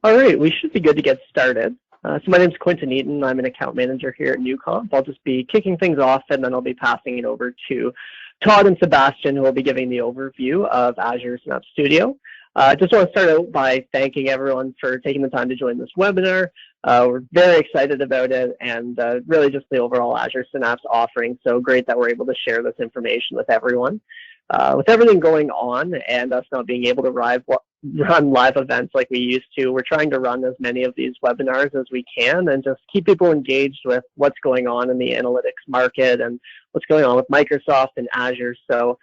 All right, we should be good to get started. So my name is Quentin Eaton. I'm an account manager here at Newcomp. I'll just be kicking things off, and then I'll be passing it over to Todd and Sebastian, who will be giving the overview of Azure Synapse Studio. I just want to start out by thanking everyone for taking the time to join this webinar. We're very excited about it, and really just the overall Azure Synapse offering. So great that we're able to share this information with everyone. With everything going on and us not being able to run live events like we used to, we're trying to run as many of these webinars as we can and just keep people engaged with what's going on in the analytics market and what's going on with Microsoft and Azure. So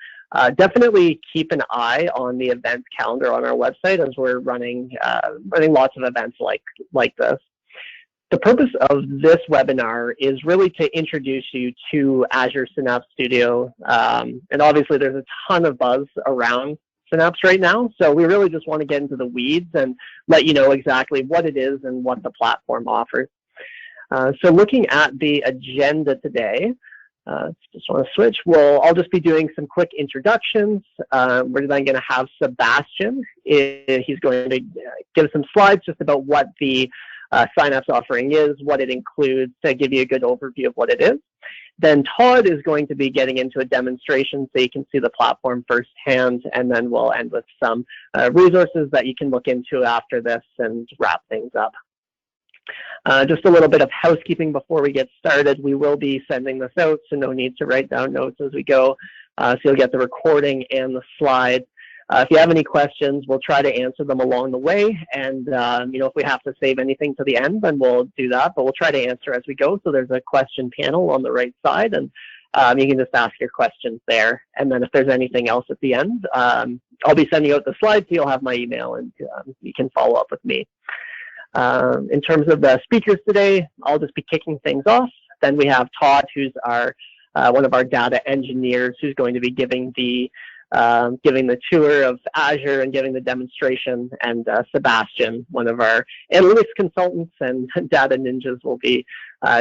definitely keep an eye on the events calendar on our website as we're running lots of events like this. The purpose of this webinar is really to introduce you to Azure Synapse Studio. And obviously there's a ton of buzz around Synapse right now. So we really just want to get into the weeds and let you know exactly what it is and what the platform offers. So looking at the agenda today, just want to switch. I'll just be doing some quick introductions. We're then going to have Sebastian. He's going to give some slides just about what the Synapse offering is, what it includes, to give you a good overview of what it is. Then Todd is going to be getting into a demonstration so you can see the platform firsthand, and then we'll end with some resources that you can look into after this and wrap things up. Just a little bit of housekeeping before we get started. We will be sending this out, so no need to write down notes as we go. So you'll get the recording and the slides. If you have any questions, we'll try to answer them along the way. And if we have to save anything to the end, then we'll do that. But we'll try to answer as we go. So there's a question panel on the right side, and you can just ask your questions there. And then if there's anything else at the end, I'll be sending out the slides, so you'll have my email, and you can follow up with me. In terms of the speakers today, I'll just be kicking things off. Then we have Todd, who's one of our data engineers, who's going to be giving the tour of Azure and giving the demonstration, and Sebastian, one of our analytics consultants and data ninjas, will be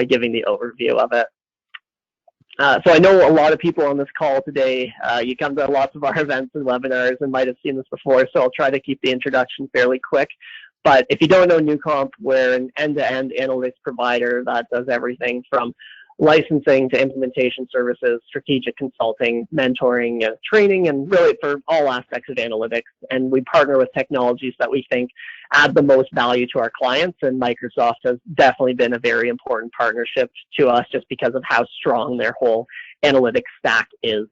giving the overview of it. So I know a lot of people on this call today, you come to lots of our events and webinars and might have seen this before, so I'll try to keep the introduction fairly quick. But if you don't know Newcomp, we're an end-to-end analytics provider that does everything from licensing to implementation services, strategic consulting, mentoring, training, and really for all aspects of analytics. And we partner with technologies that we think add the most value to our clients, and Microsoft has definitely been a very important partnership to us just because of how strong their whole analytics stack is.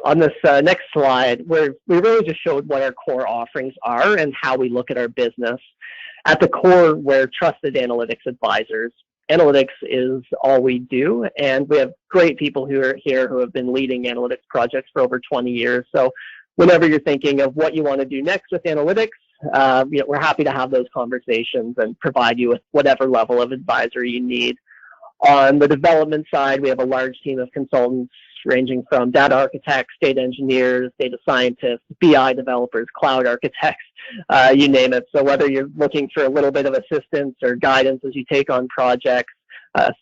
On this next slide, we really just showed what our core offerings are and how we look at our business. At the core, we're trusted analytics advisors. Analytics is all we do, and we have great people who are here who have been leading analytics projects for over 20 years. So whenever you're thinking of what you want to do next with analytics, we're happy to have those conversations and provide you with whatever level of advisor you need. On the development side, we have a large team of consultants ranging from data architects, data engineers, data scientists, BI developers, cloud architects, you name it. So whether you're looking for a little bit of assistance or guidance as you take on projects,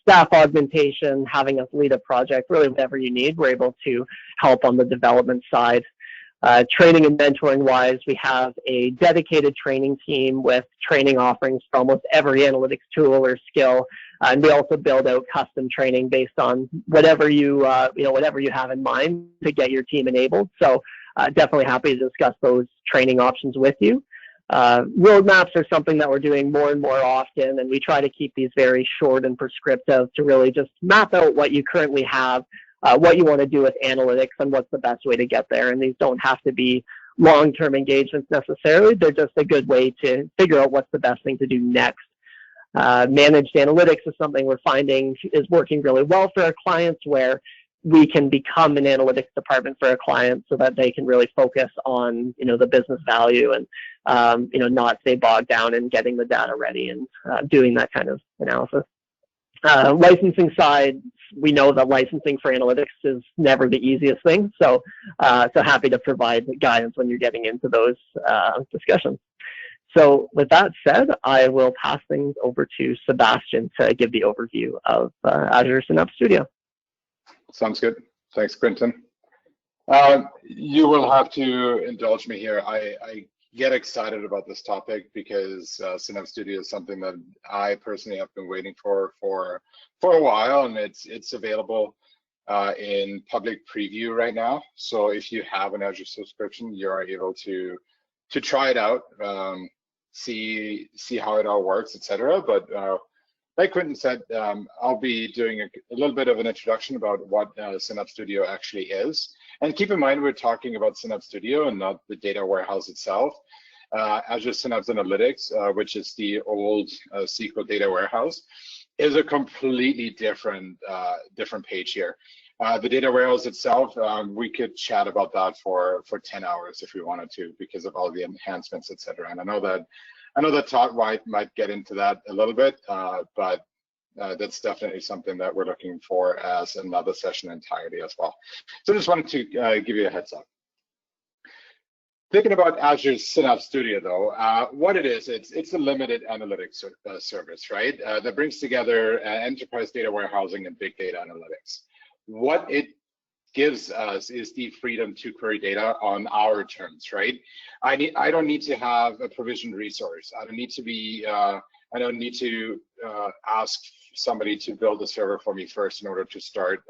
staff augmentation, having us lead a project, really whatever you need, we're able to help on the development side. Training and mentoring wise, we have a dedicated training team with training offerings for almost every analytics tool or skill. And we also build out custom training based on whatever you have in mind to get your team enabled. So definitely happy to discuss those training options with you. Roadmaps are something that we're doing more and more often, and we try to keep these very short and prescriptive to really just map out what you currently have, what you want to do with analytics, and what's the best way to get there. And these don't have to be long-term engagements necessarily. They're just a good way to figure out what's the best thing to do next. Managed analytics is something we're finding is working really well for our clients, where we can become an analytics department for a client so that they can really focus on the business value and not stay bogged down in getting the data ready and doing that kind of analysis. Licensing side, we know that licensing for analytics is never the easiest thing, so happy to provide guidance when you're getting into those discussions. So with that said, I will pass things over to Sebastian to give the overview of Azure Synapse Studio. Sounds good. Thanks, Quentin. You will have to indulge me here. I get excited about this topic because Synapse Studio is something that I personally have been waiting for a while, and it's available in public preview right now. So if you have an Azure subscription, you're able to try it out, see how it all works, etc. But like Quentin said, I'll be doing a little bit of an introduction about what Synapse Studio actually is. And keep in mind, we're talking about Synapse Studio and not the data warehouse itself. Azure Synapse Analytics, which is the old SQL data warehouse, is a completely different page here. The data warehouse itself, we could chat about that for 10 hours if we wanted to, because of all the enhancements, etc. And I know that Todd might get into that a little bit, but that's definitely something that we're looking for as another session entirely as well. So I just wanted to give you a heads up. Thinking about Azure Synapse Studio, though, what it is, it's a limited analytics service, right? That brings together enterprise data warehousing and big data analytics. What it gives us is the freedom to query data on our terms, right? I don't need to have a provisioned resource. I don't need to ask somebody to build a server for me first in order to start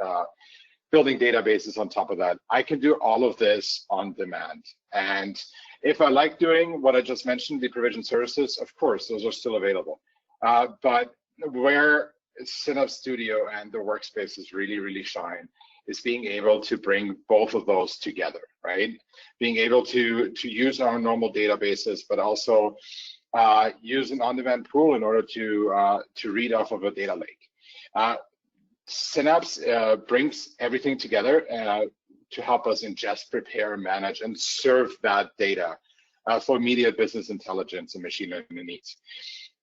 building databases on top of that. I can do all of this on demand. And if I like doing what I just mentioned, the provision services, of course, those are still available. But where Synapse Studio and the Workspaces really shine is being able to bring both of those together, right? Being able to use our normal databases, but also use an on-demand pool in order to read off of a data lake. Synapse brings everything together to help us ingest, prepare, manage, and serve that data for immediate business intelligence and machine learning needs.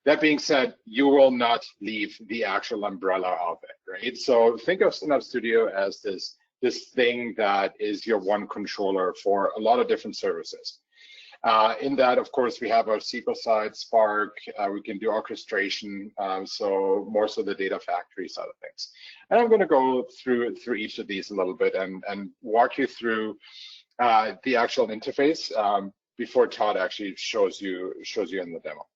That being said, you will not leave the actual umbrella of it, right? So think of Synapse Studio as this thing that is your one controller for a lot of different services. In that, of course, we have our SQL side, Spark, we can do orchestration, so more so the data factory side of things. And I'm going to go through each of these a little bit and walk you through the actual interface before Todd actually shows you in the demo.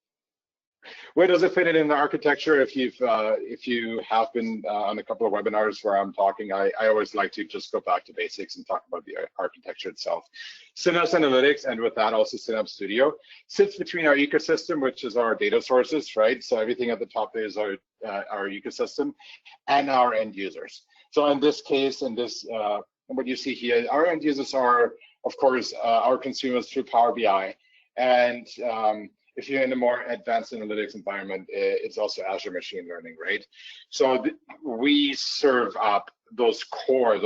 Where does it fit in the architecture? If you have been on a couple of webinars where I'm talking, I always like to just go back to basics and talk about the architecture itself. Synapse Analytics, and with that also Synapse Studio, sits between our ecosystem, which is our data sources, right? So everything at the top there is our ecosystem, and our end users. So in this case, what you see here, our end users are, of course, our consumers through Power BI, and if you're in a more advanced analytics environment, it's also Azure Machine Learning, right? So we serve up those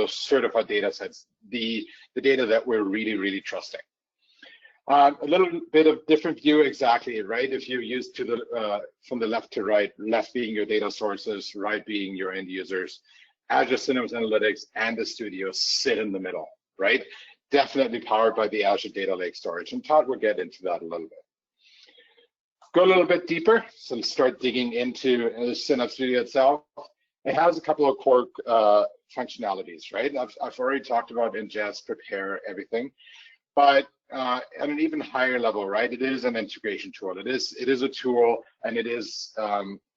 certified data sets, the data that we're really trusting. A little bit of different view, exactly, right? If you use from the left to right, left being your data sources, right being your end users, Azure Synapse Analytics and the Studio sit in the middle, right? Definitely powered by the Azure Data Lake Storage, and Todd will get into that a little bit. Go a little bit deeper, so let's start digging into Synapse Studio itself. It has a couple of core functionalities, right? I've already talked about ingest, prepare, everything, but at an even higher level, right? It is an integration tool. It is a tool, and it is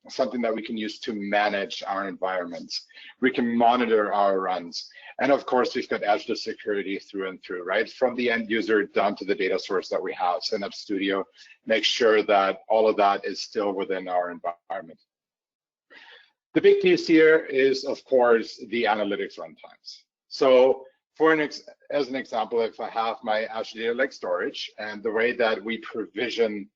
something that we can use to manage our environments. We can monitor our runs. And of course, we've got Azure security through and through, right? From the end user down to the data source that we have. Synapse Studio makes sure that all of that is still within our environment. The big piece here is, of course, the analytics runtimes. So as an example, if I have my Azure Data Lake Storage, and the way that we provision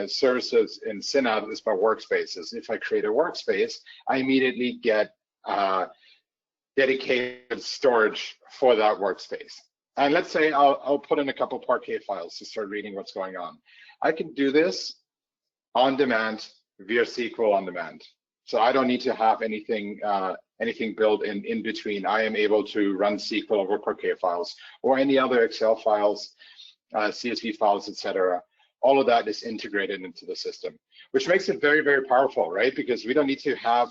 services in Synapse is by workspaces. If I create a workspace, I immediately get dedicated storage for that workspace. And let's say I'll put in a couple Parquet files to start reading what's going on. I can do this on demand via SQL on demand. So I don't need to have anything built in between. I am able to run SQL over Parquet files or any other Excel files, CSV files, etc. All of that is integrated into the system, which makes it very powerful, right? Because we don't need to have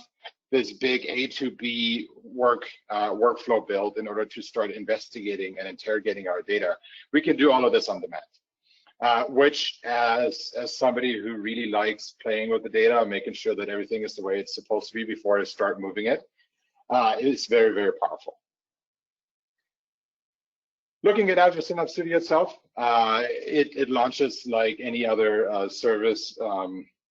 this big A to B workflow build in order to start investigating and interrogating our data. We can do all of this on demand. which as somebody who really likes playing with the data, making sure that everything is the way it's supposed to be before I start moving it, is very, very powerful. Looking at Azure Synapse Studio itself, it launches like any other service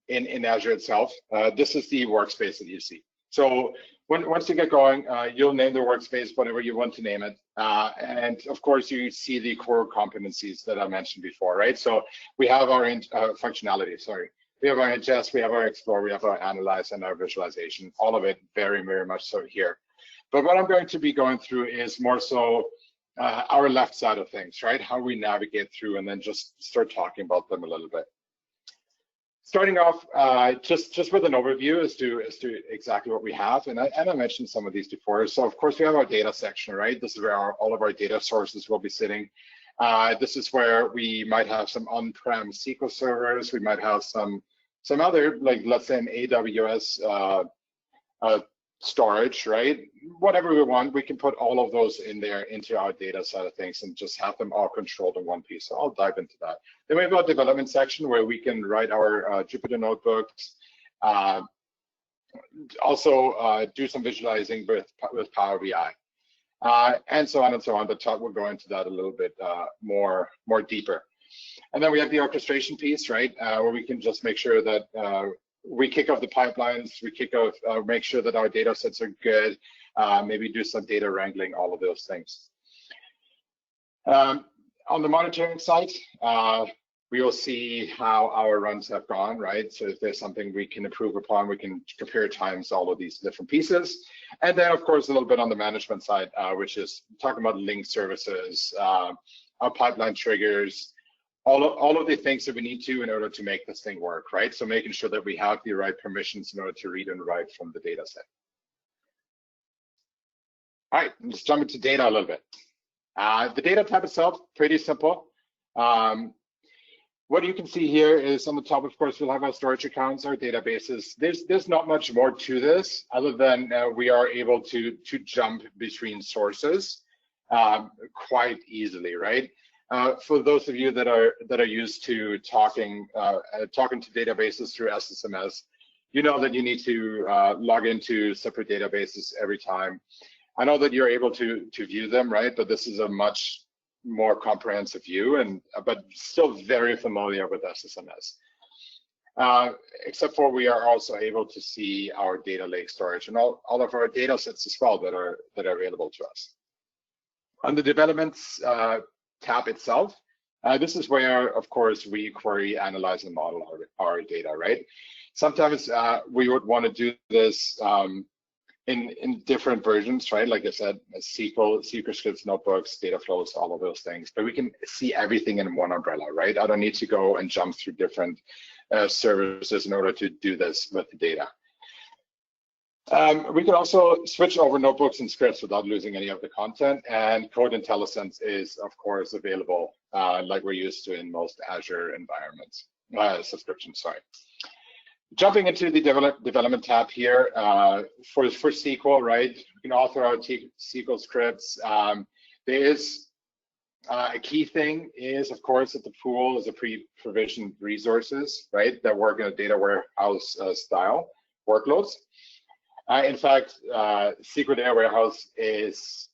in Azure itself. This is the workspace that you see. So once you get going, you'll name the workspace whatever you want to name it. And of course, you see the core competencies that I mentioned before, right? So we have our functionality, sorry. We have our ingest, we have our explore, we have our analyze and our visualization, all of it very, very much so here. But what I'm going to be going through is more so our left side of things, right? How we navigate through and then just start talking about them a little bit. Starting off just with an overview as to exactly what we have, and I mentioned some of these before. So of course we have our data section, right? This is where all of our data sources will be sitting. This is where we might have some on-prem SQL servers. We might have some other, like let's say an AWS storage, right? Whatever we want, we can put all of those in there into our data side of things and just have them all controlled in one piece. So I'll dive into that. Then we have our development section where we can write our Jupyter notebooks, also do some visualizing with Power BI, and so on and so on. But we'll go into that a little bit more deeper. And then we have the orchestration piece, right, where we can just make sure that we kick off the pipelines, we kick off, make sure that our data sets are good, maybe do some data wrangling, all of those things. On the monitoring side, we will see how our runs have gone, right? So if there's something we can improve upon, we can compare times, all of these different pieces. And then of course, a little bit on the management side, which is talking about link services, our pipeline triggers, all of the things that we need to in order to make this thing work, right? So making sure that we have the right permissions in order to read and write from the data set. All right, let's jump into data a little bit. The data tab itself, pretty simple. What you can see here is on the top, of course, we'll have our storage accounts, our databases. There's not much more to this other than we are able to jump between sources quite easily, right? For those of you that are used to talking to databases through SSMS, you know that you need to log into separate databases every time. I know that you're able to view them, right? But this is a much more comprehensive view, but still very familiar with SSMS. Except for we are also able to see our data lake storage and all of our data sets as well that are available to us. On the developments tab itself, this is where, of course, we query, analyze, and model our data, right? Sometimes we would want to do this in different versions, right? Like I said, SQL scripts, notebooks, data flows, all of those things. But we can see everything in one umbrella, right? I don't need to go and jump through different services in order to do this with the data. We can also switch over notebooks and scripts without losing any of the content, and Code IntelliSense is, of course, available like we're used to in most Azure environments, subscriptions, sorry. Jumping into the development tab here, for SQL, right, we can author our SQL scripts. There is a key thing is, of course, that the pool is a pre-provisioned resources, right, that work in a data warehouse style workloads. In fact, SQL Data Warehouse is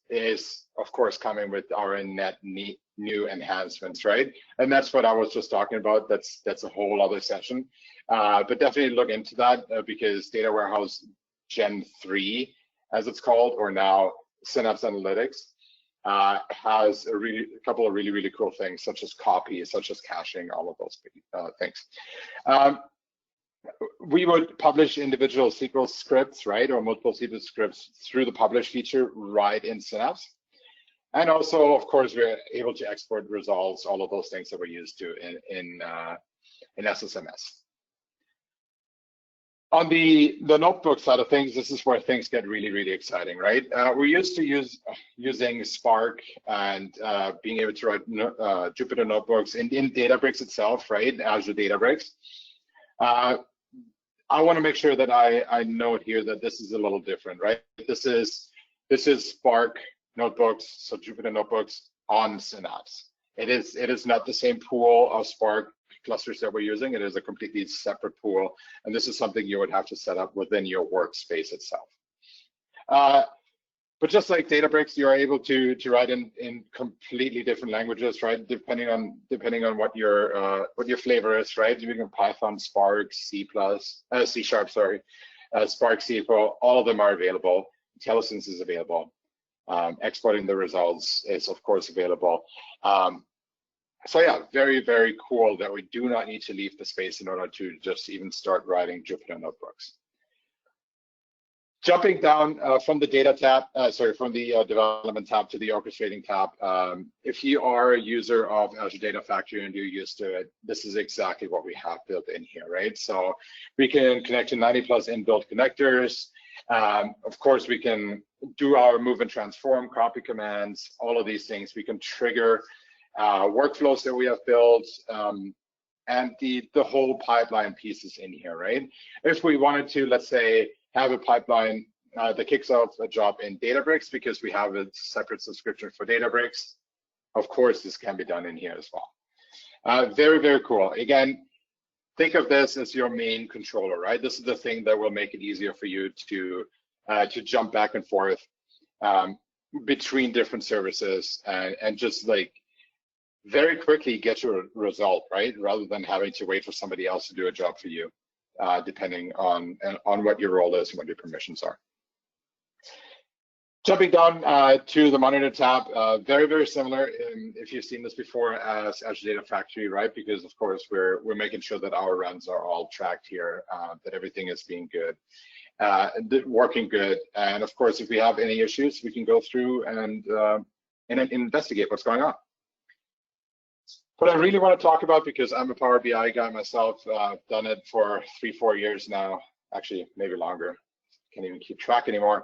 of course coming with our net new enhancements, right? And that's what I was just talking about. That's a whole other session. But definitely look into that because Data Warehouse Gen 3, as it's called, or now Synapse Analytics, has a couple of really cool things, such as copy, such as caching, all of those things. We would publish individual SQL scripts, right, or multiple SQL scripts through the publish feature right in Synapse. And also, of course, we're able to export results, all of those things that we're used to in SSMS. On the notebook side of things, this is where things get really exciting, right? We're used to using Spark and being able to write Jupyter notebooks in Databricks itself, right? Azure Databricks. I want to make sure that I note here that this is a little different, right? This is Spark notebooks, so Jupyter notebooks on Synapse. It is not the same pool of Spark clusters that we're using. It is a completely separate pool, and this is something you would have to set up within your workspace itself. But just like Databricks, you are able to write in completely different languages, right? Depending on what your flavor is, right? You can Python, Spark, C+, C#, sorry, Spark, SQL, all of them are available. IntelliSense is available. Exporting the results is of course available. So yeah, very, very cool that we do not need to leave the space in order to just even start writing Jupyter notebooks. Jumping down from the data tab, from the development tab to the orchestrating tab, if you are a user of Azure Data Factory and you're used to it, this is exactly what we have built in here, right? So we can connect to 90+ inbuilt connectors. Of course, we can do our move and transform, copy commands, all of these things. We can trigger workflows that we have built, and the whole pipeline pieces in here, right? If we wanted to, let's say, have a pipeline that kicks off a job in Databricks because we have a separate subscription for Databricks, of course, this can be done in here as well. Very, very cool. Again, think of this as your main controller, right? This is the thing that will make it easier for you to jump back and forth between different services and just like very quickly get your result, right? Rather than having to wait for somebody else to do a job for you, depending on what your role is and what your permissions are. Jumping down to the monitor tab, very, very similar if you've seen this before as Azure Data Factory, right? Because of course we're making sure that our runs are all tracked here, that everything is being good, working good. And of course, if we have any issues, we can go through and investigate what's going on. What I really want to talk about, because I'm a Power BI guy myself, I've done it for 3-4 years now, actually maybe longer, can't even keep track anymore.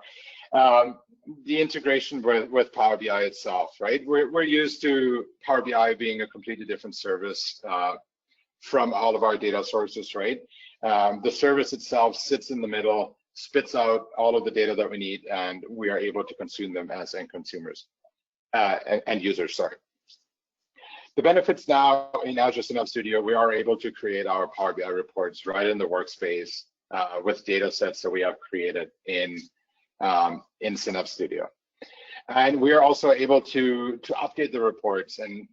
The integration with Power BI itself, right? We're used to Power BI being a completely different service from all of our data sources, right? The service itself sits in the middle, spits out all of the data that we need, and we are able to consume them as end consumers, end users, sorry. The benefits now in Azure Synapse Studio, we are able to create our Power BI reports right in the workspace with data sets that we have created in Synapse Studio. And we are also able to update the reports and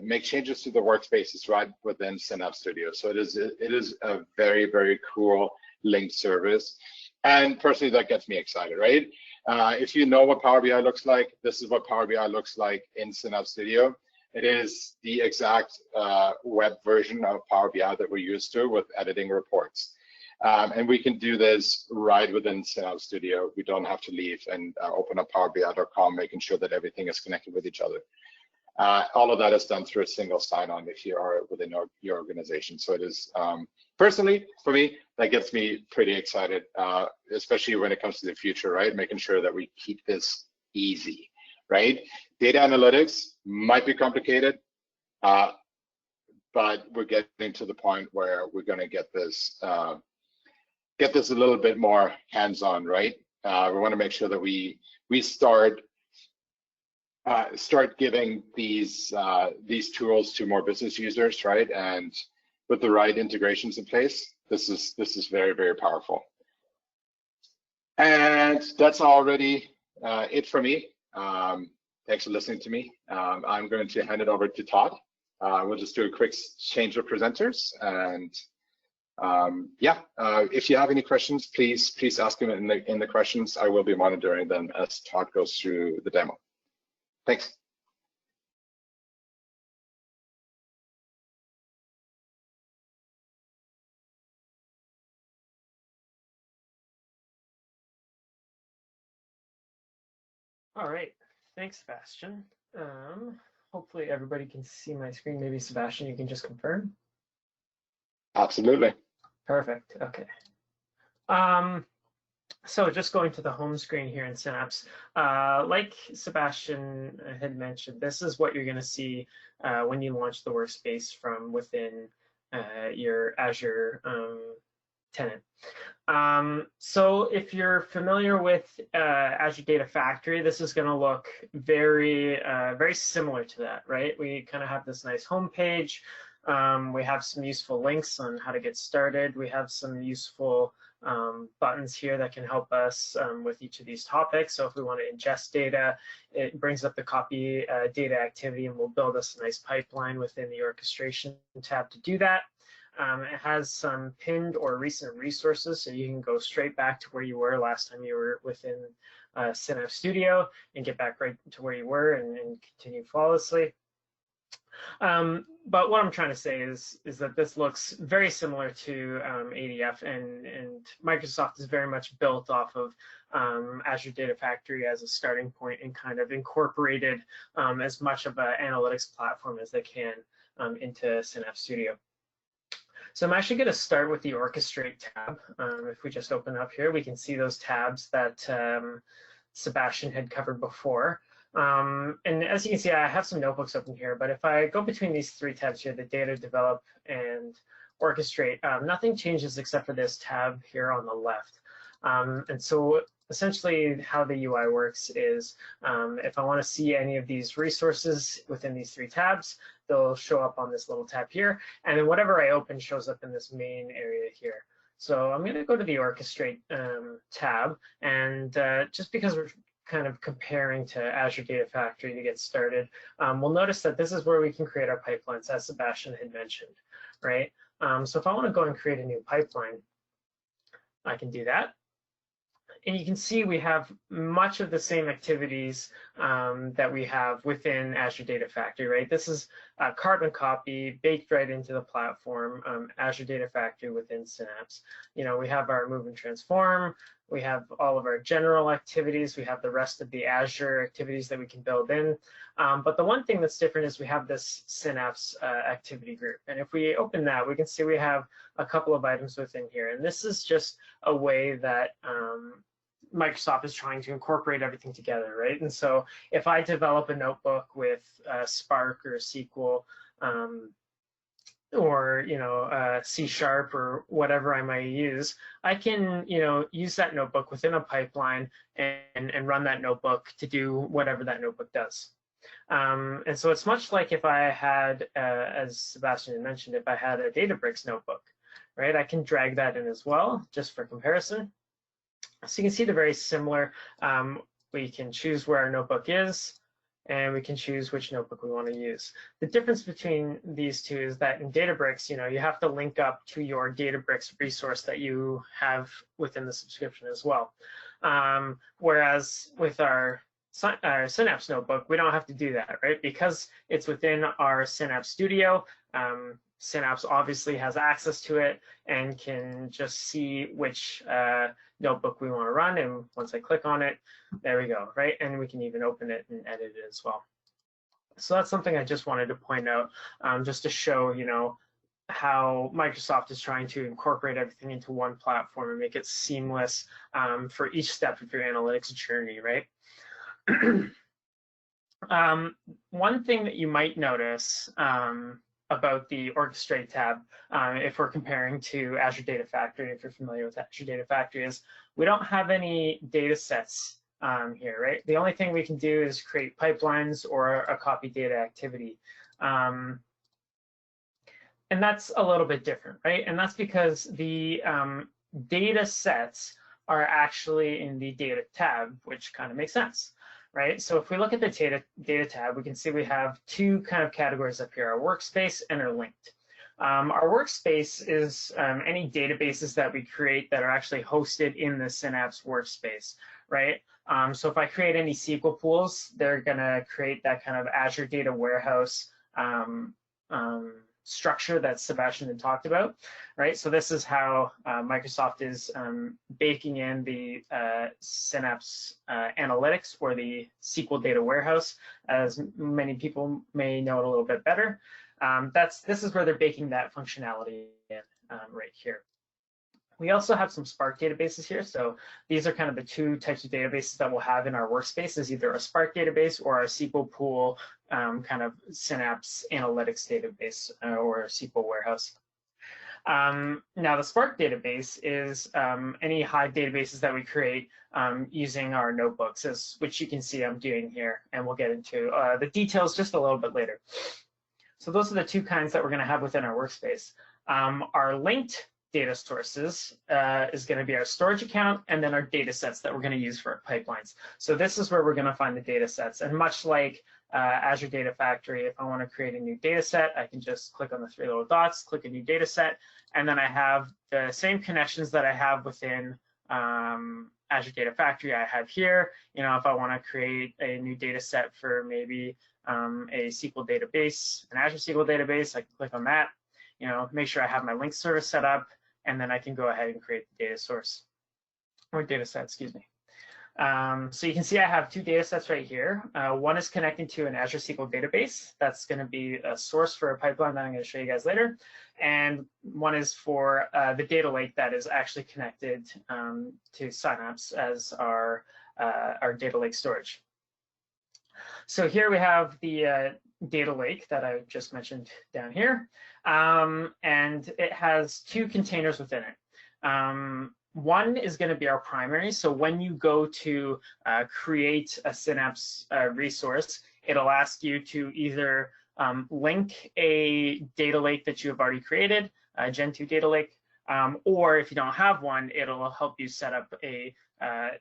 make changes to the workspaces right within Synapse Studio. So it is a very, very cool linked service. And personally, that gets me excited, right? If you know what Power BI looks like, this is what Power BI looks like in Synapse Studio. It is the exact web version of Power BI that we're used to with editing reports. And we can do this right within Synapse Studio. We don't have to leave and open up powerbi.com, making sure that everything is connected with each other. All of that is done through a single sign-on if you are within your organization. So it is, personally, for me, that gets me pretty excited, especially when it comes to the future, right? Making sure that we keep this easy, right? Data analytics might be complicated, but we're getting to the point where we're going to get this a little bit more hands-on, right? We want to make sure that we start giving these tools to more business users, right? And with the right integrations in place, this is very, very powerful. And that's already it for me. Thanks for listening to me. I'm going to hand it over to Todd. We'll just do a quick change of presenters, and if you have any questions, please ask them in the questions. I will be monitoring them as Todd goes through the demo. Thanks. All right, thanks, Sebastian. Hopefully everybody can see my screen. Maybe Sebastian, you can just confirm. Absolutely. Perfect. Okay. So just going to the home screen here in Synapse, like Sebastian had mentioned, this is what you're going to see when you launch the workspace from within your Azure tenant. So if you're familiar with Azure Data Factory, this is going to look very, very similar to that, right? We kind of have this nice home page. We have some useful links on how to get started. We have some useful buttons here that can help us with each of these topics. So if we want to ingest data, it brings up the copy data activity, and we'll build us a nice pipeline within the orchestration tab to do that. It has some pinned or recent resources, so you can go straight back to where you were last time you were within Synapse Studio and get back right to where you were and continue flawlessly. But what I'm trying to say is that this looks very similar to ADF, and Microsoft is very much built off of Azure Data Factory as a starting point and kind of incorporated as much of an analytics platform as they can into Synapse Studio. So I'm actually going to start with the Orchestrate tab. If we just open up here, we can see those tabs that Sebastian had covered before. And as you can see, I have some notebooks open here, but if I go between these three tabs here, the Data, Develop, and Orchestrate, nothing changes except for this tab here on the left. And so essentially how the UI works is if I want to see any of these resources within these three tabs, they'll show up on this little tab here. And then whatever I open shows up in this main area here. So I'm going to go to the Orchestrate tab. And just because we're kind of comparing to Azure Data Factory to get started, we'll notice that this is where we can create our pipelines, as Sebastian had mentioned, right? So if I want to go and create a new pipeline, I can do that. And you can see we have much of the same activities that we have within Azure Data Factory, right? This is a carbon copy baked right into the platform, Azure Data Factory within Synapse. You know, we have our move and transform, we have all of our general activities, we have the rest of the Azure activities that we can build in. But the one thing that's different is we have this Synapse activity group. And if we open that, we can see we have a couple of items within here. And this is just a way that Microsoft is trying to incorporate everything together, right? And so if I develop a notebook with Spark or SQL or C# or whatever I might use, I can use that notebook within a pipeline and run that notebook to do whatever that notebook does. And so it's much like if I had, as Sebastian had mentioned, if I had a Databricks notebook, right? I can drag that in as well, just for comparison. So you can see they're very similar. We can choose where our notebook is, and we can choose which notebook we want to use. The difference between these two is that in Databricks, you have to link up to your Databricks resource that you have within the subscription as well. Whereas with our Synapse Notebook, we don't have to do that, right? Because it's within our Synapse Studio, Synapse obviously has access to it and can just see which notebook we want to run. And once I click on it, there we go, right? And we can even open it and edit it as well. So that's something I just wanted to point out, just to show, how Microsoft is trying to incorporate everything into one platform and make it seamless for each step of your analytics journey, right? One thing that you might notice about the Orchestrate tab, if we're comparing to Azure Data Factory, if you're familiar with Azure Data Factory, is we don't have any data sets here, right? The only thing we can do is create pipelines or a copy data activity. And that's a little bit different, right? And that's because the data sets are actually in the data tab, which kind of makes sense, right? So if we look at the data tab, we can see we have two kind of categories up here, our workspace and our linked. Our workspace is any databases that we create that are actually hosted in the Synapse workspace, right? So if I create any SQL pools, they're gonna create that kind of Azure Data Warehouse structure that Sebastian had talked about, right? So this is how Microsoft is baking in the Synapse Analytics, or the SQL Data Warehouse, as many people may know it a little bit better. This is where they're baking that functionality in right here. We also have some Spark databases here. So these are kind of the two types of databases that we'll have in our workspace, is either a Spark database or our SQL pool kind of Synapse Analytics database or a SQL warehouse. Now, the Spark database is any Hive databases that we create using our notebooks, which you can see I'm doing here, and we'll get into the details just a little bit later. So those are the two kinds that we're going to have within our workspace. Our linked data sources is going to be our storage account, and then our data sets that we're going to use for our pipelines. So this is where we're going to find the data sets. And much like Azure Data Factory, if I want to create a new data set, I can just click on the three little dots, click a new data set, and then I have the same connections that I have within Azure Data Factory I have here. You know, if I want to create a new data set for maybe a SQL database, an Azure SQL database, I can click on that, you know, make sure I have my link service set up, and then I can go ahead and create the data source, or data set, excuse me. So you can see I have two data sets right here. One is connecting to an Azure SQL database. That's going to be a source for a pipeline that I'm going to show you guys later. And one is for the data lake that is actually connected to Synapse as our data lake storage. So here we have the data lake that I just mentioned down here. And it has two containers within it. One is going to be our primary. So when you go to create a Synapse resource, it'll ask you to either link a data lake that you have already created, a Gen 2 data lake, or if you don't have one, it'll help you set up a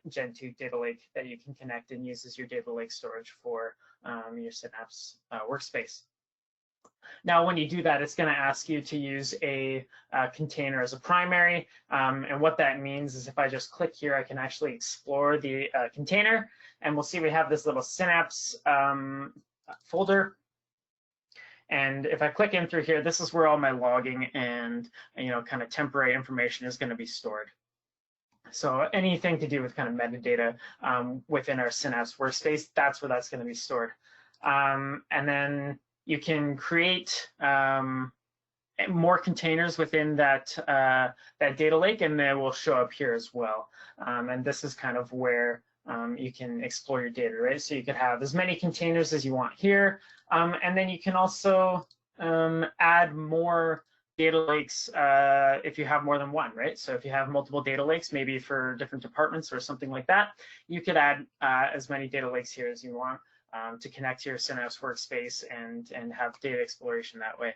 Gen 2 data lake that you can connect and use as your data lake storage for your Synapse workspace. Now, when you do that, it's going to ask you to use a container as a primary. And what that means is if I just click here, I can actually explore the container. And we'll see we have this little Synapse folder. And if I click in through here, this is where all my logging and, you know, kind of temporary information is going to be stored. So anything to do with kind of metadata within our Synapse workspace, that's where that's going to be stored. And then you can create more containers within that data lake, and they will show up here as well. And this is kind of where you can explore your data, right? So you could have as many containers as you want here, and then you can also add more data lakes if you have more than one, right? So if you have multiple data lakes, maybe for different departments or something like that, you could add as many data lakes here as you want. To connect to your Synapse workspace and have data exploration that way.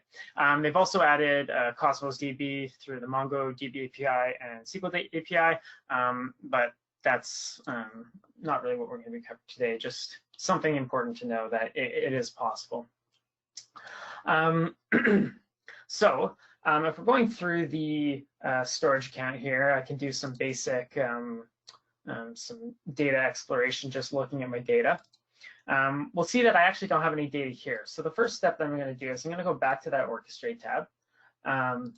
They've also added Cosmos DB through the MongoDB API and SQL API, but that's not really what we're going to be covering today, just something important to know that it is possible. So if we're going through the storage account here, I can do some basic some data exploration, just looking at my data. We'll see that I actually don't have any data here. So the first step that I'm going to do is I'm going to go back to that Orchestrate tab. And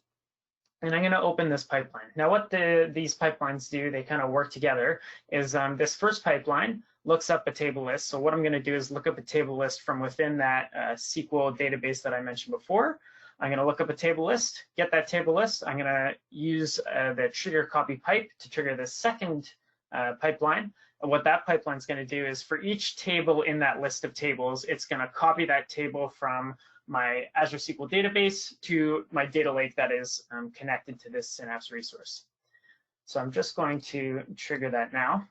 I'm going to open this pipeline. Now what these pipelines do, they kind of work together, is this first pipeline looks up a table list. So what I'm going to do is look up a table list from within that SQL database that I mentioned before. I'm going to look up a table list, get that table list. I'm going to use the trigger copy pipe to trigger the second pipeline. And what that pipeline is going to do is for each table in that list of tables, it's going to copy that table from my Azure SQL database to my data lake that is connected to this Synapse resource. So I'm just going to trigger that now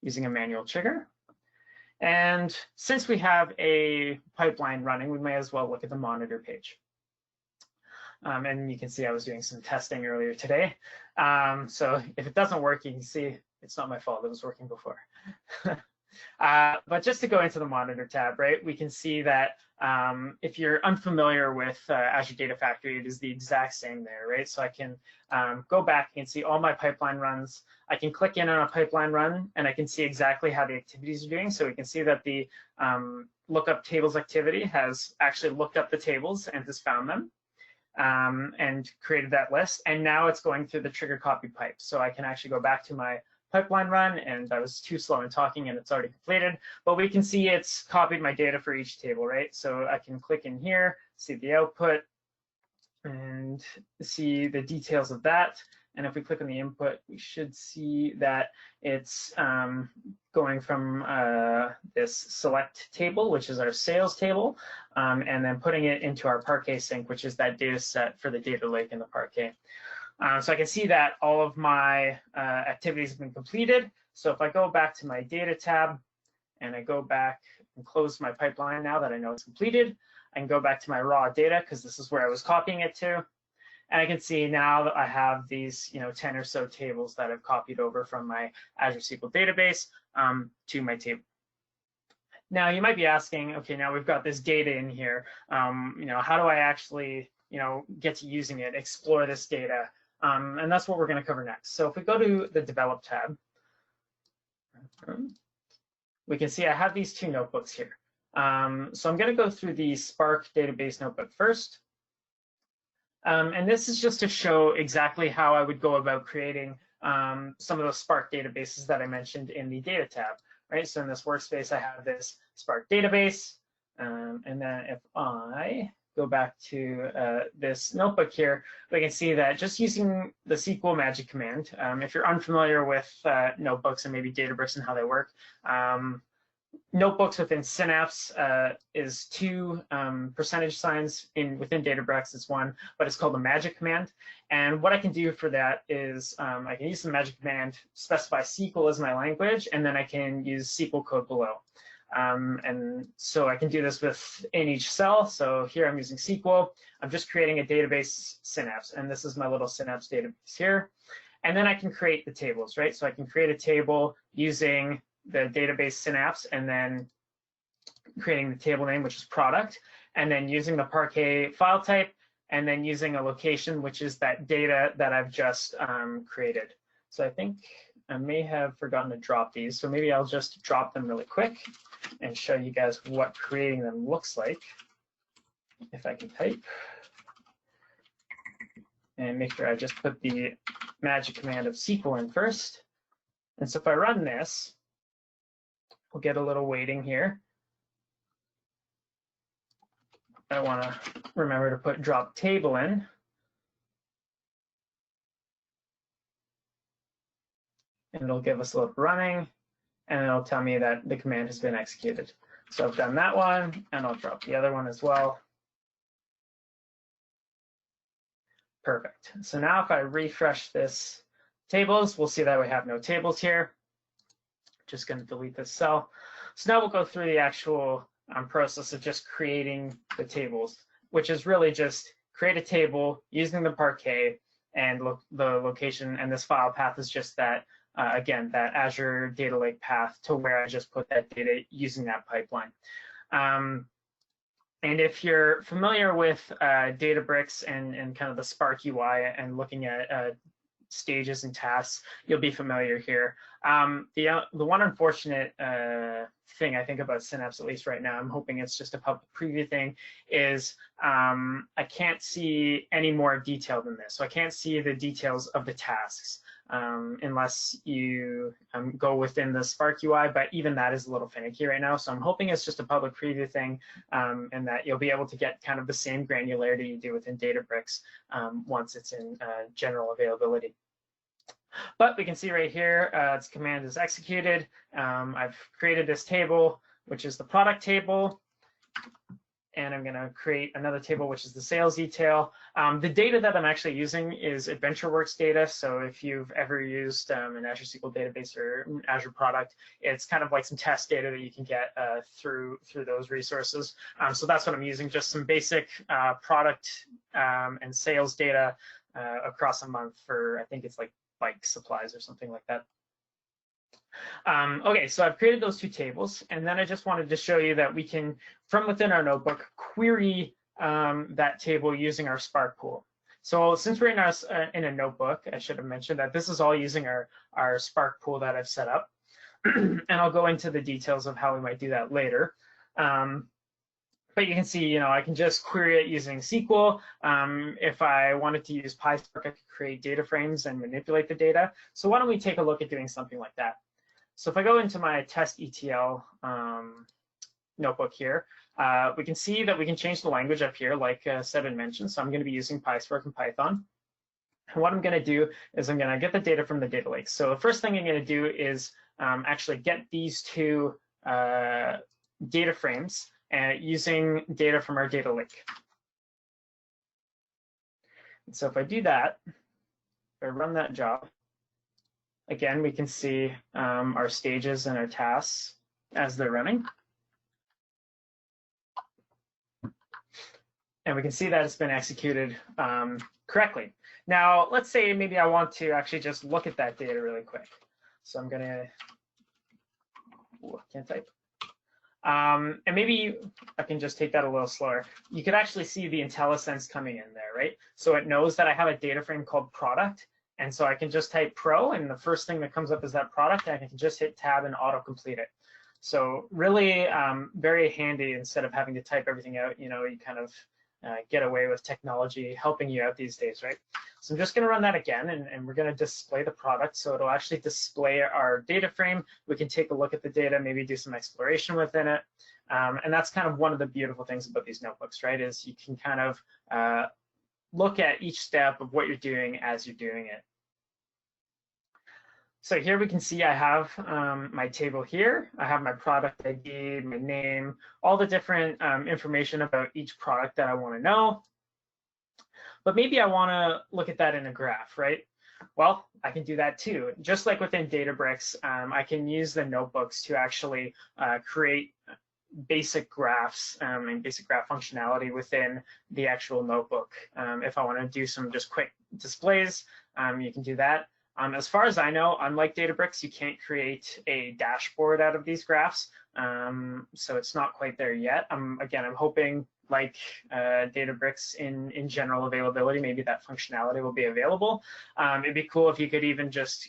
using a manual trigger. And since we have a pipeline running, we may as well look at the monitor page. And you can see I was doing some testing earlier today. So if it doesn't work, you can see it's not my fault, it was working before. But just to go into the monitor tab, right, we can see that if you're unfamiliar with Azure Data Factory, it is the exact same there, right? So I can go back and see all my pipeline runs. I can click in on a pipeline run and I can see exactly how the activities are doing. So we can see that the lookup tables activity has actually looked up the tables and has found them and created that list. And now it's going through the trigger copy pipe. So I can actually go back to my pipeline run, and I was too slow in talking and it's already completed, but we can see it's copied my data for each table, right? So I can click in here, see the output, and and see the details of that. And if we click on the input, we should see that it's going from this select table, which is our sales table, and then putting it into our Parquet sync, which is that data set for the data lake in the Parquet. So I can see that all of my activities have been completed. So if I go back to my data tab and I go back and close my pipeline now that I know it's completed, I can go back to my raw data because this is where I was copying it to. And I can see now that I have these 10 or so tables that I've copied over from my Azure SQL database to my table. Now you might be asking, okay, now we've got this data in here. How do I actually get to using it, explore this data? And that's what we're going to cover next. So if we go to the Develop tab, we can see I have these two notebooks here. So I'm going to go through the Spark database notebook first. And this is just to show exactly how I would go about creating some of those Spark databases that I mentioned in the Data tab, right? So in this workspace, I have this Spark database. And then if I go back to this notebook here, we can see that just using the SQL magic command, if you're unfamiliar with notebooks and maybe Databricks and how they work, notebooks within Synapse is 2 percentage signs. Within Databricks, it's 1, but it's called the magic command. And what I can do for that is I can use the magic command, specify SQL as my language, and then I can use SQL code below. And so I can do this within each cell. So here I'm using SQL. I'm just creating a database Synapse, and this is my little Synapse database here. And then I can create the tables, right? So I can create a table using the database Synapse, and then creating the table name, which is product, and then using the Parquet file type, and then using a location, which is that data that I've just created. So I think I may have forgotten to drop these, so maybe I'll just drop them really quick and show you guys what creating them looks like. If I can type. And make sure I just put the magic command of SQL in first. And so if I run this, we'll get a little waiting here. I want to remember to put drop table in. And it'll give us a little running, and it'll tell me that the command has been executed. So I've done that one, and I'll drop the other one as well. Perfect. So now if I refresh this tables, we'll see that we have no tables here. Just going to delete this cell. So now we'll go through the actual process of just creating the tables, which is really just create a table using the Parquet and the location, and this file path is just that, again, that Azure Data Lake path to where I just put that data using that pipeline. And if you're familiar with Databricks and kind of the Spark UI and looking at stages and tasks, you'll be familiar here. The one unfortunate thing I think about Synapse, at least right now, I'm hoping it's just a public preview thing, is I can't see any more detail than this. So I can't see the details of the tasks unless you go within the Spark UI, but even that is a little finicky right now. So I'm hoping it's just a public preview thing and that you'll be able to get kind of the same granularity you do within Databricks once it's in general availability. But we can see right here, its command is executed. I've created this table, which is the product table. And I'm going to create another table, which is the sales detail. The data that I'm actually using is AdventureWorks data. So if you've ever used an Azure SQL database or Azure product, it's kind of like some test data that you can get through those resources. So that's what I'm using, just some basic product and sales data across a month for, I think it's like bike supplies or something like that. Okay, so I've created those two tables, and then I just wanted to show you that we can, from within our notebook, query that table using our Spark pool. So since we're in a notebook, I should have mentioned that this is all using our Spark pool that I've set up, and I'll go into the details of how we might do that later. But you can see, I can just query it using SQL. If I wanted to use PySpark, I could create data frames and manipulate the data. So why don't we take a look at doing something like that? So if I go into my test ETL notebook here, We can see that we can change the language up here, like Sebin mentioned. So I'm going to be using PySpark and Python. And what I'm going to do is I'm going to get the data from the data lake. So the first thing I'm going to do is actually get these two data frames using data from our data lake. And so if I do that, if I run that job, again, we can see our stages and our tasks as they're running. And we can see that it's been executed correctly. Now, let's say maybe I want to actually just look at that data really quick. So I'm gonna, can't type. And maybe I can just take that a little slower. You could actually see the IntelliSense coming in there, right? So it knows that I have a data frame called product. And so I can just type pro, and the first thing that comes up is that product, and I can just hit tab and auto-complete it. So really very handy instead of having to type everything out. You know, you kind of get away with technology helping you out these days, right? So I'm just going to run that again, and we're going to display the product. So it'll actually display our data frame. We can take a look at the data, maybe do some exploration within it. And that's kind of one of the beautiful things about these notebooks, right? Is you can kind of look at each step of what you're doing as you're doing it. So here we can see I have my table here. I have my product ID, my name, all the different information about each product that I want to know. But maybe I want to look at that in a graph, right? Well, I can do that too. Just like within Databricks, I can use the notebooks to actually create basic graphs and basic graph functionality within the actual notebook. If I want to do some just quick displays, you can do that. As far as I know, unlike Databricks, you can't create a dashboard out of these graphs, so it's not quite there yet. Again, I'm hoping, like Databricks in general availability, maybe that functionality will be available. It'd be cool if you could even just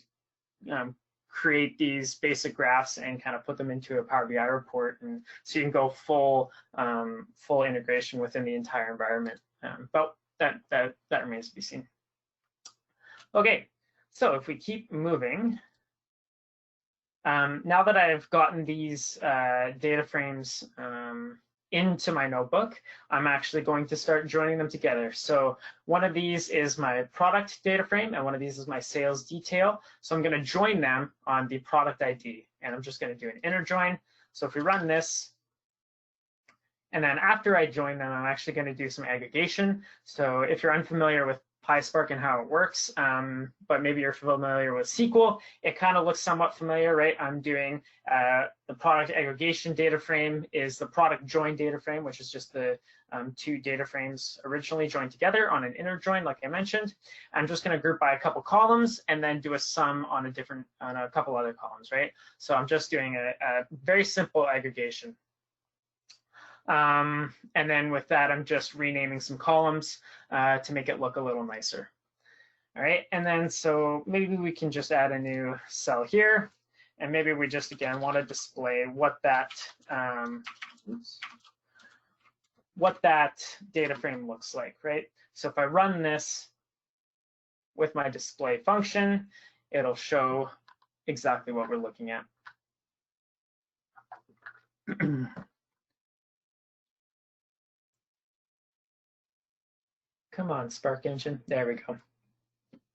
create these basic graphs and kind of put them into a Power BI report, and so you can go full integration within the entire environment. But that remains to be seen. Okay. So if we keep moving, now that I've gotten these data frames into my notebook, I'm actually going to start joining them together. So one of these is my product data frame, and one of these is my sales detail. So I'm going to join them on the product ID, and I'm just going to do an inner join. So if we run this, and then after I join them, I'm actually going to do some aggregation. So if you're unfamiliar with PySpark and how it works, but maybe you're familiar with SQL, it kind of looks somewhat familiar, right? I'm doing the product aggregation data frame is the product join data frame, which is just the two data frames originally joined together on an inner join, like I mentioned. I'm just going to group by a couple columns and then do a sum on a couple other columns, right? So I'm just doing a very simple aggregation. And then with that, I'm just renaming some columns to make it look a little nicer. All right, and then so maybe we can just add a new cell here, and maybe we just again want to display what that data frame looks like, right? So if I run this with my display function, it'll show exactly what we're looking at. Come on, Spark Engine. There we go.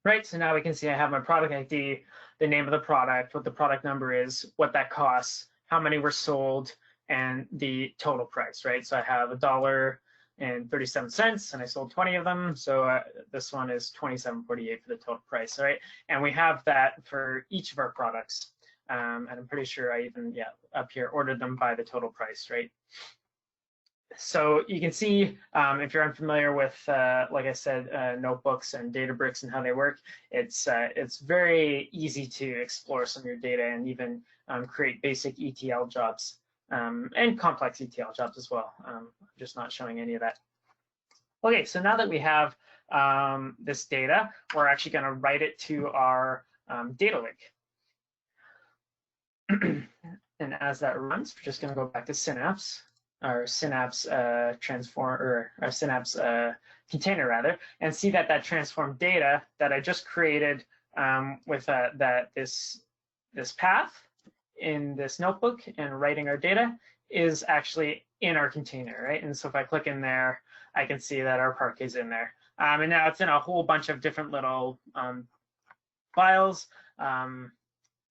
Right, so now we can see I have my product ID, the name of the product, what the product number is, what that costs, how many were sold, and the total price, right? So I have $1.37, and I sold 20 of them. So this one is $27.48 for the total price, right? And we have that for each of our products. And I'm pretty sure I even, up here, ordered them by the total price, right? So you can see, if you're unfamiliar with, like I said, notebooks and Databricks and how they work, it's very easy to explore some of your data and even create basic ETL jobs and complex ETL jobs as well. I'm just not showing any of that. Okay, so now that we have this data, we're actually going to write it to our data lake. And as that runs, we're just going to go back to Synapse. Our Synapse our Synapse container rather, and see that transformed data that I just created with this path in this notebook and writing our data is actually in our container, right? And so if I click in there, I can see that our Parquet is in there. And now it's in a whole bunch of different little files.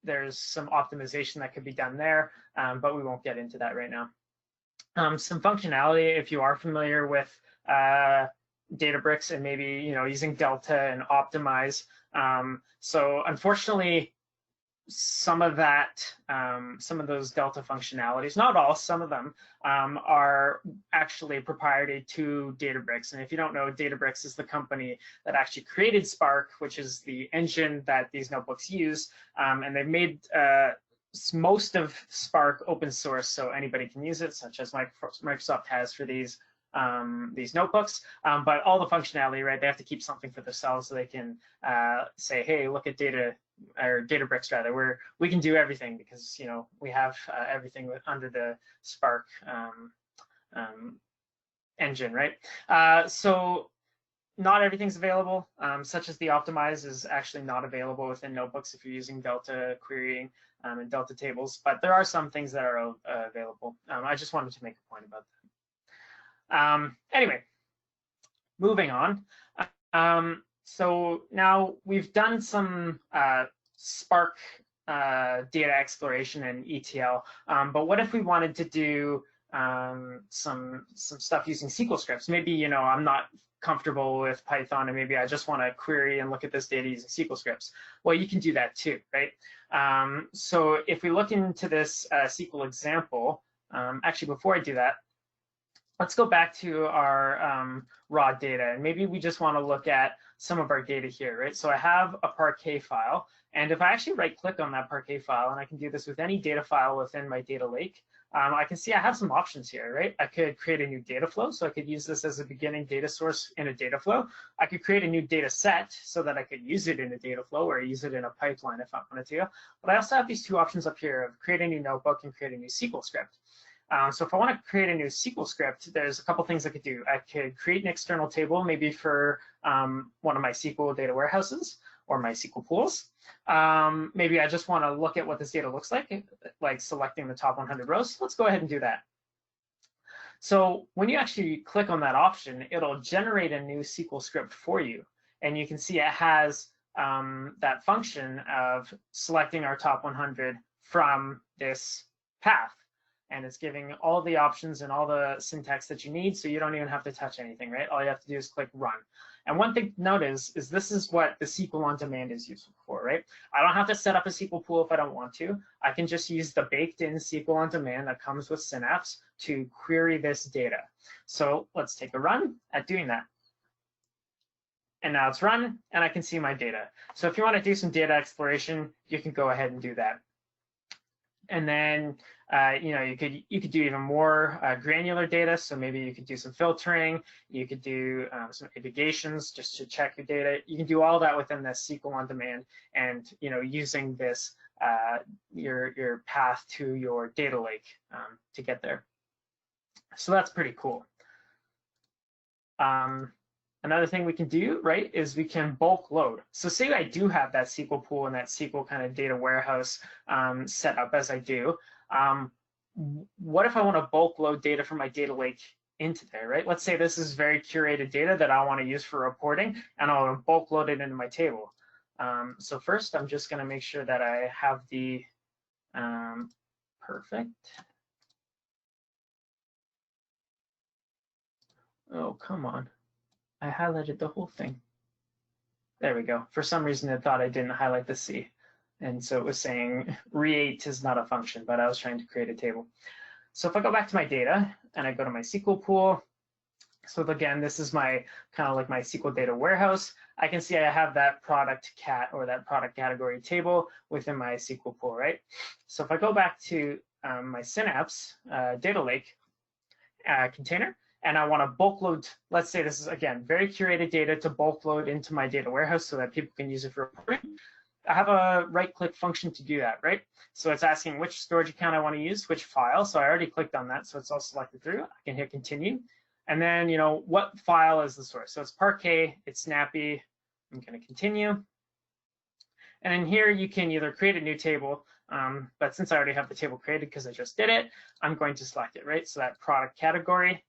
There's some optimization that could be done there, but we won't get into that right now. Some functionality, if you are familiar with Databricks and maybe using Delta and Optimize. So unfortunately, some of those Delta functionalities, not all, some of them are actually proprietary to Databricks. And if you don't know, Databricks is the company that actually created Spark, which is the engine that these notebooks use. And they've made most of Spark open source, so anybody can use it, such as Microsoft has for these notebooks. But all the functionality, right? They have to keep something for themselves so they can say, hey, look at Databricks rather, where we can do everything because we have everything under the Spark engine, right? So not everything's available, such as the Optimize is actually not available within notebooks if you're using Delta querying and Delta tables, but there are some things that are available. I just wanted to make a point about that. Anyway, moving on. So now we've done some Spark data exploration and ETL, but what if we wanted to do some stuff using SQL scripts? Maybe I'm not comfortable with Python and maybe I just want to query and look at this data using SQL scripts. Well, you can do that too, right? So if we look into this SQL example, actually before I do that, let's go back to our raw data, and maybe we just want to look at some of our data here, right? So I have a Parquet file, and if I actually right-click on that Parquet file, and I can do this with any data file within my data lake, I can see I have some options here, right? I could create a new data flow, so I could use this as a beginning data source in a data flow. I could create a new data set so that I could use it in a data flow or use it in a pipeline if I wanted to. But I also have these two options up here of create a new notebook and create a new SQL script. So if I want to create a new SQL script, there's a couple things I could do. I could create an external table, maybe for one of my SQL data warehouses or my SQL pools. Maybe I just want to look at what this data looks like selecting the top 100 rows. Let's go ahead and do that. So when you actually click on that option, it'll generate a new SQL script for you. And you can see it has that function of selecting our top 100 from this path. And it's giving all the options and all the syntax that you need, so you don't even have to touch anything, right? All you have to do is click run. And one thing to note is this is what the SQL on demand is useful for, right? I don't have to set up a SQL pool if I don't want to. I can just use the baked-in SQL on demand that comes with Synapse to query this data. So let's take a run at doing that. And now it's run, and I can see my data. So if you want to do some data exploration, you can go ahead and do that. And then you could do even more granular data. So maybe you could do some filtering. You could do some aggregations just to check your data. You can do all that within this SQL on demand, and using this your path to your data lake to get there. So that's pretty cool. Another thing we can do, right, is we can bulk load. So say I do have that SQL pool and that SQL kind of data warehouse set up as I do. What if I want to bulk load data from my data lake into there, right? Let's say this is very curated data that I want to use for reporting, and I'll bulk load it into my table. So first, I'm just going to make sure that I have the perfect. Oh, come on. I highlighted the whole thing. There we go. For some reason, it thought I didn't highlight the C. And so it was saying re8 is not a function, but I was trying to create a table. So if I go back to my data and I go to my SQL pool, so again, this is my kind of like my SQL data warehouse. I can see I have that product cat or that product category table within my SQL pool, right? So if I go back to my Synapse data lake container, and I want to bulk load, let's say this is, again, very curated data to bulk load into my data warehouse so that people can use it for reporting. I have a right-click function to do that, right? So it's asking which storage account I want to use, which file. So I already clicked on that, so it's all selected through. I can hit continue. And then, what file is the source? So it's Parquet, it's snappy. I'm going to continue. And then here you can either create a new table. But since I already have the table created because I just did it, I'm going to select it, right? So that product category,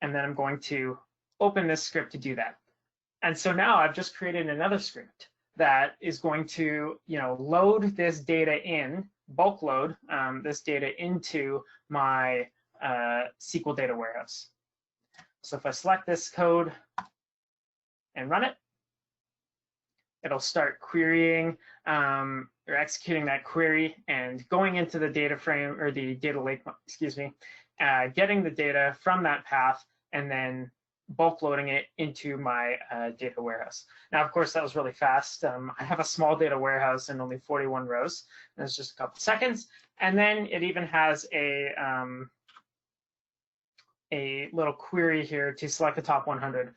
and then I'm going to open this script to do that. And so now I've just created another script that is going to, load this data in, bulk load this data into my SQL data warehouse. So if I select this code and run it, it'll start querying or executing that query and going into the data frame or the data lake, getting the data from that path and then bulk loading it into my data warehouse. Now, of course, that was really fast. I have a small data warehouse and only 41 rows. And it's just a couple seconds. And then it even has a little query here to select the top 100,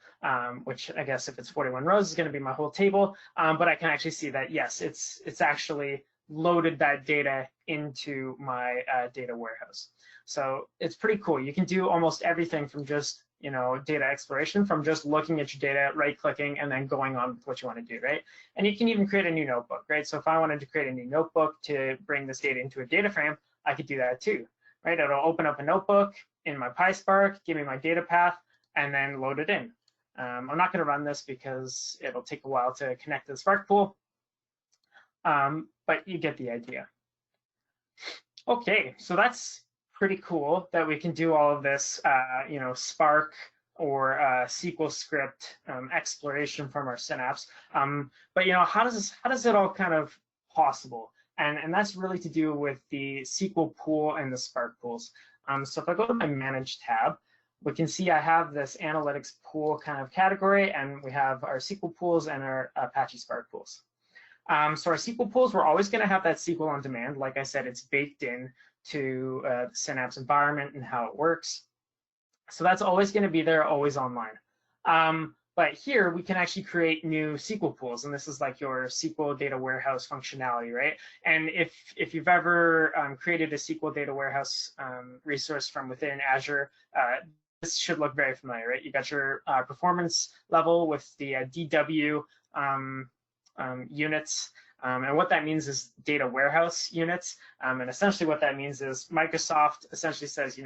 which I guess if it's 41 rows is going to be my whole table. But I can actually see that, yes, it's actually loaded that data into my data warehouse. So it's pretty cool. You can do almost everything from just data exploration, from just looking at your data, right-clicking, and then going on with what you want to do, right? And you can even create a new notebook, right? So if I wanted to create a new notebook to bring this data into a data frame, I could do that too, right? It'll open up a notebook in my PySpark, give me my data path, and then load it in. I'm not going to run this because it'll take a while to connect to the Spark pool, but you get the idea. Okay, so that's pretty cool that we can do all of this, Spark or SQL script exploration from our Synapse. But how does it all kind of possible? And that's really to do with the SQL pool and the Spark pools. So if I go to my Manage tab, we can see I have this Analytics pool kind of category, and we have our SQL pools and our Apache Spark pools. So our SQL pools, we're always going to have that SQL on demand. Like I said, it's baked in to the Synapse environment and how it works. So that's always going to be there, always online. But here we can actually create new SQL pools, and this is like your SQL data warehouse functionality, right? And if you've ever created a SQL data warehouse resource from within Azure, this should look very familiar, right? You got your performance level with the DW units. And what that means is data warehouse units. And essentially what that means is Microsoft essentially says,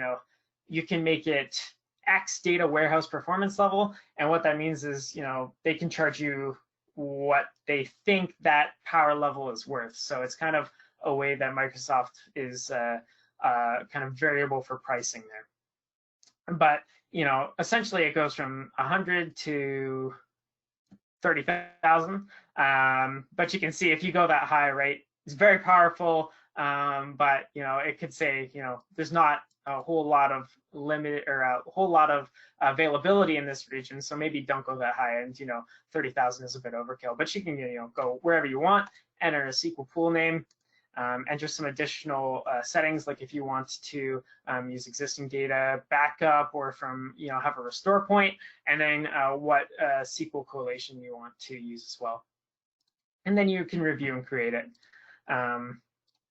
you can make it X data warehouse performance level. And what that means is, they can charge you what they think that power level is worth. So it's kind of a way that Microsoft is kind of variable for pricing there. But, essentially it goes from 100 to 30,000. But you can see if you go that high, right, it's very powerful. But it could say, there's not a whole lot of limit or a whole lot of availability in this region. So maybe don't go that high, and 30,000 is a bit overkill. But you can go wherever you want, enter a SQL pool name, enter some additional settings, like if you want to use existing data backup or from have a restore point, and then what SQL correlation you want to use as well. And then you can review and create it.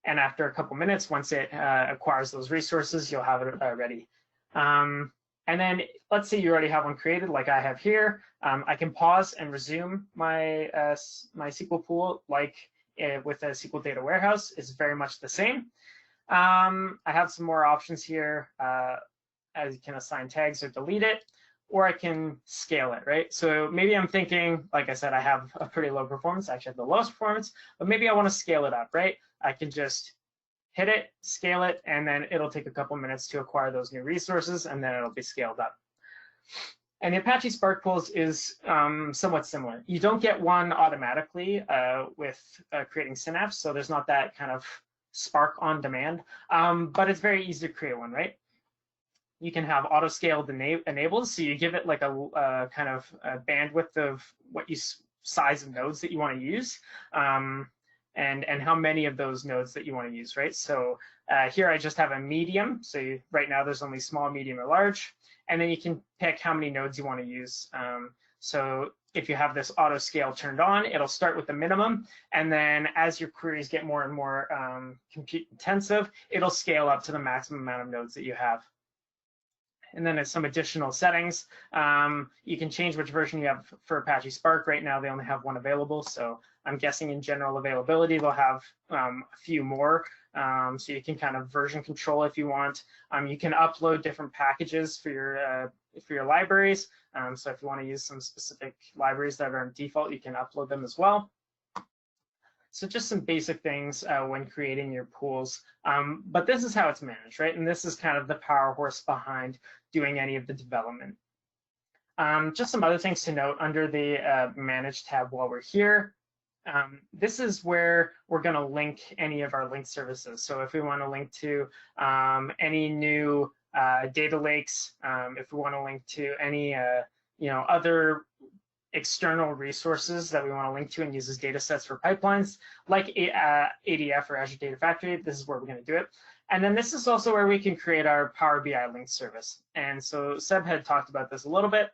And after a couple minutes, once it acquires those resources, you'll have it ready. And then let's say you already have one created, like I have here. I can pause and resume my my SQL pool, like with a SQL data warehouse. It's very much the same. I have some more options here, as you can assign tags or delete it, or I can scale it, right? So maybe I'm thinking, like I said, I have a pretty low performance, actually I have the lowest performance, but maybe I want to scale it up, right? I can just hit it, scale it, and then it'll take a couple minutes to acquire those new resources, and then it'll be scaled up. And the Apache Spark pools is somewhat similar. You don't get one automatically with creating Synapse, so there's not that kind of Spark on demand, but it's very easy to create one, right? You can have Autoscale enabled, so you give it like a kind of a bandwidth of what size of nodes that you want to use, and how many of those nodes that you want to use, right? So here I just have a medium, so right now there's only small, medium, or large, and then you can pick how many nodes you want to use. So if you have this Autoscale turned on, it'll start with the minimum, and then as your queries get more and more compute intensive, it'll scale up to the maximum amount of nodes that you have. And then there's some additional settings. You can change which version you have for Apache Spark. Right now, they only have one available. So I'm guessing in general availability, they'll have a few more. So you can kind of version control if you want. You can upload different packages for your libraries. So if you want to use some specific libraries that are on default, you can upload them as well. So just some basic things when creating your pools. But this is how it's managed, right? And this is kind of the power horse behind doing any of the development. Just some other things to note under the Manage tab while we're here. This is where we're going to link any of our link services. So if we want to link to any new data lakes, if we want to link to any other external resources that we want to link to and use as data sets for pipelines, like ADF or Azure Data Factory, this is where we're going to do it. And then this is also where we can create our Power BI link service. And so Seb had talked about this a little bit,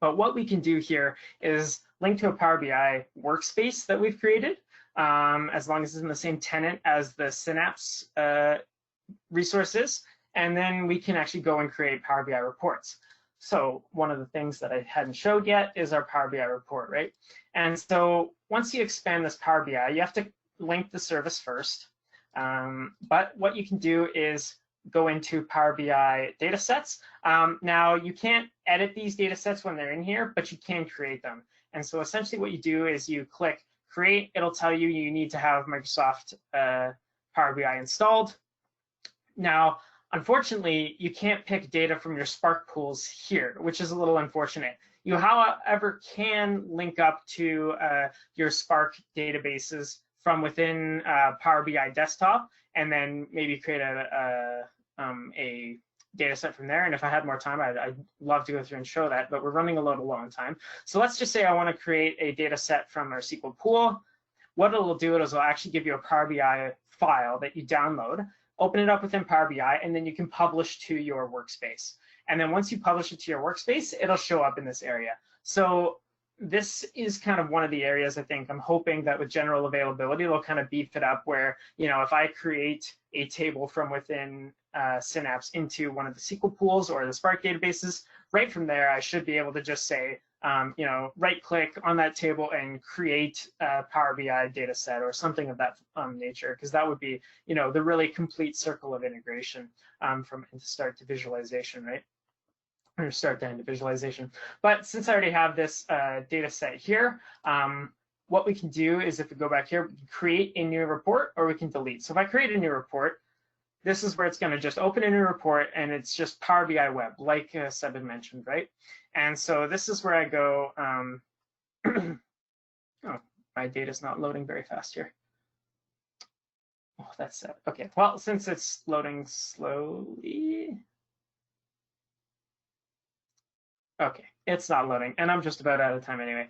but what we can do here is link to a Power BI workspace that we've created, as long as it's in the same tenant as the Synapse resources. And then we can actually go and create Power BI reports. So one of the things that I hadn't showed yet is our Power BI report, right? And so once you expand this Power BI, you have to link the service first. But what you can do is go into Power BI data sets. Now, you can't edit these data sets when they're in here, but you can create them. And so essentially what you do is you click Create. It'll tell you you need to have Microsoft Power BI installed. Now, unfortunately, you can't pick data from your Spark pools here, which is a little unfortunate. You, however, can link up to your Spark databases from within Power BI desktop, and then maybe create a data set from there. And if I had more time, I'd love to go through and show that, but we're running a little low on time. So let's just say I want to create a data set from our SQL pool. What it'll do is it'll actually give you a Power BI file that you download, open it up within Power BI, and then you can publish to your workspace. And then once you publish it to your workspace, it'll show up in this area. So this is kind of one of the areas I think I'm hoping that with general availability, it'll kind of beef it up where, if I create a table from within Synapse into one of the SQL pools or the Spark databases, right from there, I should be able to just say, right-click on that table and create a Power BI data set or something of that nature, because that would be, the really complete circle of integration from start to visualization, right? Or start to end visualization. But since I already have this data set here, what we can do is if we go back here, we can create a new report or we can delete. So if I create a new report, this is where it's going to just open a new report, and it's just Power BI Web, like Seb had mentioned, right? And so this is where I go, oh, my data's not loading very fast here. Oh, that's sad. Okay, well, since it's loading slowly. Okay, it's not loading, and I'm just about out of time anyway.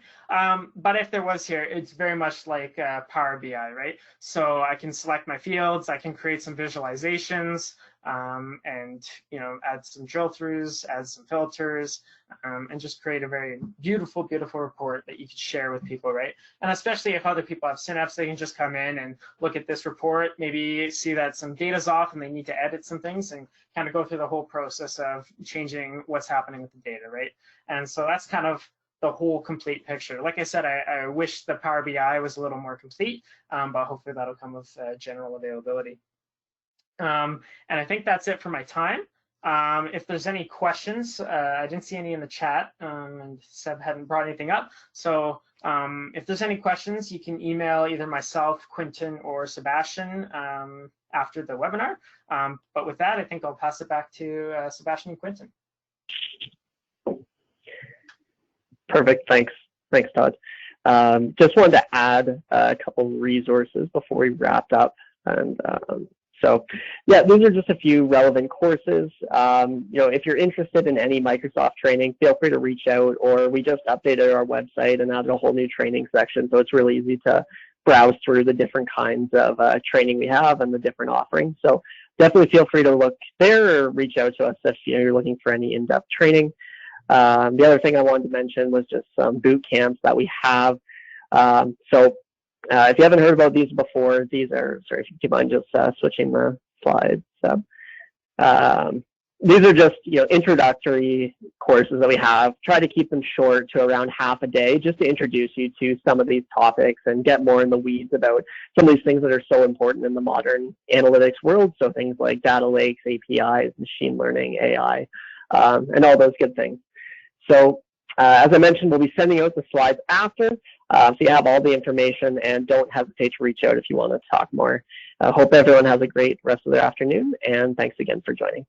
But if there was here, it's very much like Power BI, right? So I can select my fields, I can create some visualizations, and add some drill throughs, add some filters, and just create a very beautiful, beautiful report that you could share with people, right? And especially if other people have Synapse, they can just come in and look at this report, maybe see that some data's off and they need to edit some things and kind of go through the whole process of changing what's happening with the data, right? And so that's kind of the whole complete picture. Like I said, I wish the Power BI was a little more complete, but hopefully that'll come with general availability. And I think that's it for my time. If there's any questions, I didn't see any in the chat, and Seb hadn't brought anything up. So if there's any questions, you can email either myself, Quentin, or Sebastian after the webinar. But with that, I think I'll pass it back to Sebastian and Quentin. Perfect, thanks. Thanks, Todd. Just wanted to add a couple resources before we wrapped up. And so, yeah, these are just a few relevant courses. If you're interested in any Microsoft training, feel free to reach out, or we just updated our website and added a whole new training section. So it's really easy to browse through the different kinds of training we have and the different offerings. So definitely feel free to look there or reach out to us if you're looking for any in-depth training. The other thing I wanted to mention was just some boot camps that we have. If you haven't heard about these before, these are, sorry if you mind just switching the slides. these are just, introductory courses that we have. Try to keep them short to around half a day, just to introduce you to some of these topics and get more in the weeds about some of these things that are so important in the modern analytics world. So things like data lakes, APIs, machine learning, AI, and all those good things. So as I mentioned, we'll be sending out the slides after, so you have all the information, and don't hesitate to reach out if you want to talk more. Hope everyone has a great rest of their afternoon, and thanks again for joining.